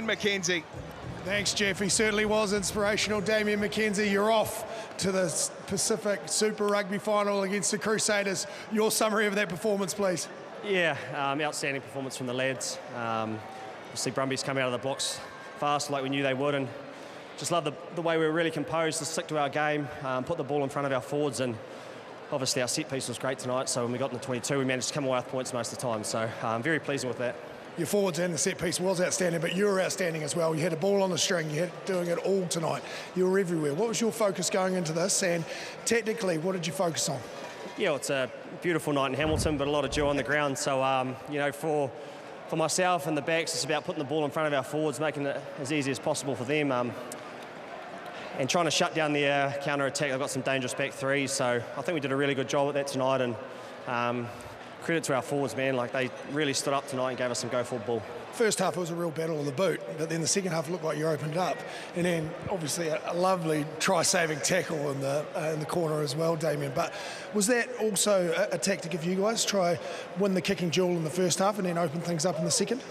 McKenzie. Thanks, Jeff. He certainly was inspirational. Damian McKenzie, you're off to the Pacific Super Rugby final against the Crusaders. Your summary of that performance, please. Yeah, outstanding performance from the lads. Obviously, Brumbies come out of the blocks fast like we knew they would, and just love the way we were really composed to stick to our game, put the ball in front of our forwards, and obviously our set piece was great tonight, so when we got in the 22, we managed to come away with points most of the time, so I'm very pleased with that. Your forwards and the set piece was outstanding, but you were outstanding as well. You had a ball on the string, you had doing it all tonight. You were everywhere. What was your focus going into this, and technically, what did you focus on? Yeah, well, it's a beautiful night in Hamilton, but a lot of dew on the ground, so you know, for myself and the backs, it's about putting the ball in front of our forwards, making it as easy as possible for them, and trying to shut down the counter-attack. They've got some dangerous back threes, so I think we did a really good job at that tonight, and credit to our forwards, man. Like, they really stood up tonight and gave us some go-forward ball. First half, it was a real battle of the boot, but then the second half looked like you opened up, and then obviously a lovely try-saving tackle in the corner as well, Damian. But was that also a tactic of you guys, try win the kicking duel in the first half and then open things up in the second?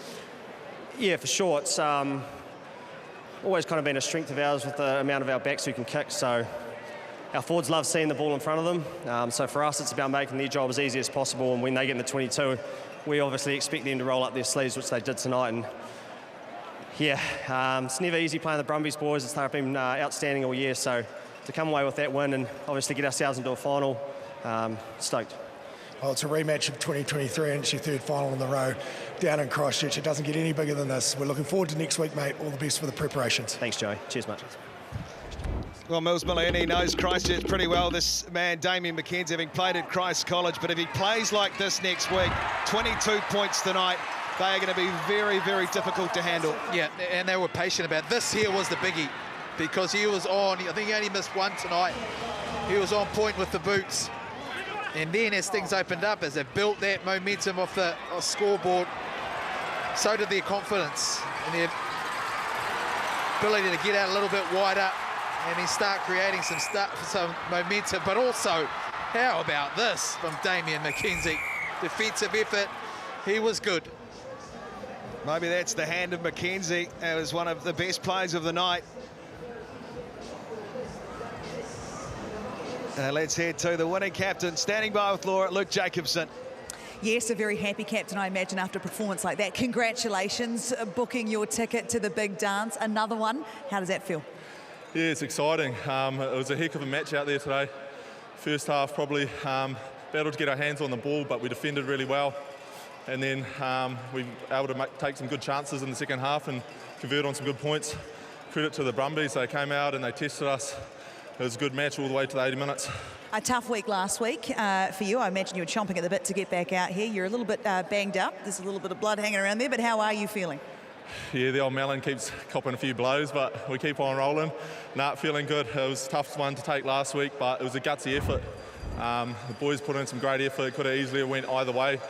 Yeah, for sure. It's always kind of been a strength of ours with the amount of our backs who can kick, so our forwards love seeing the ball in front of them. So for us, it's about making their job as easy as possible, and when they get in the 22, we obviously expect them to roll up their sleeves, which they did tonight. And yeah, it's never easy playing the Brumbies boys. They've been outstanding all year, so to come away with that win and obviously get ourselves into a final, stoked. Well, it's a rematch of 2023 and it's your third final in the row down in Christchurch. It doesn't get any bigger than this. We're looking forward to next week, mate. All the best for the preparations. Thanks, Joey. Cheers, mate. Well, Mills Milani knows Christchurch pretty well. This man, Damian McKenzie, having played at Christ College, but if he plays like this next week, 22 points tonight, they are going to be very, very difficult to handle. Yeah, and they were patient about it. This here was the biggie, because he was on, I think he only missed one tonight. He was on point with the boots. And then as things opened up, as they built that momentum off the scoreboard, so did their confidence and their ability to get out a little bit wider and then start creating some momentum. But also, how about this from Damian McKenzie? Defensive effort, he was good. Maybe that's the hand of McKenzie. It was one of the best plays of the night. Let's head to the winning captain, standing by with Laura, Luke Jacobson. Yes, a very happy captain, I imagine, after a performance like that. Congratulations, booking your ticket to the big dance. Another one. How does that feel? Yeah, it's exciting. It was a heck of a match out there today. First half, probably battled to get our hands on the ball, but we defended really well. And then we were able to take some good chances in the second half and convert on some good points. Credit to the Brumbies. They came out and they tested us. It was a good match all the way to the 80 minutes. A tough week last week for you. I imagine you were chomping at the bit to get back out here. You're a little bit banged up. There's a little bit of blood hanging around there, but how are you feeling? Yeah, the old melon keeps copping a few blows, but we keep on rolling. Feeling good. It was a tough one to take last week, but it was a gutsy effort. The boys put in some great effort. Could have easily went either way,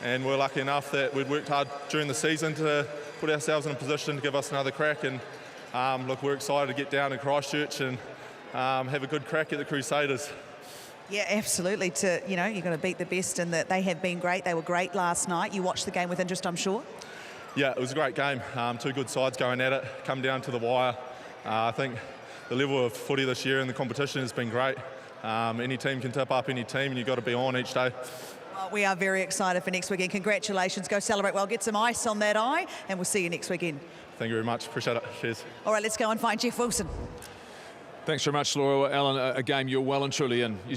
and we're lucky enough that we'd worked hard during the season to put ourselves in a position to give us another crack. And look, we're excited to get down to Christchurch and have a good crack at the Crusaders. Yeah, absolutely. You've got to beat the best, and that they have been great. They were great last night. You watched the game with interest, I'm sure. Yeah, it was a great game. Two good sides going at it, come down to the wire. I think the level of footy this year in the competition has been great. Any team can tip up any team, and you've got to be on each day. Well, we are very excited for next weekend. Congratulations. Go celebrate well. Get some ice on that eye, and we'll see you next weekend. Thank you very much. Appreciate it. Cheers. All right, let's go and find Jeff Wilson. Thanks very much, Laura. Alan, a game you're well and truly in. You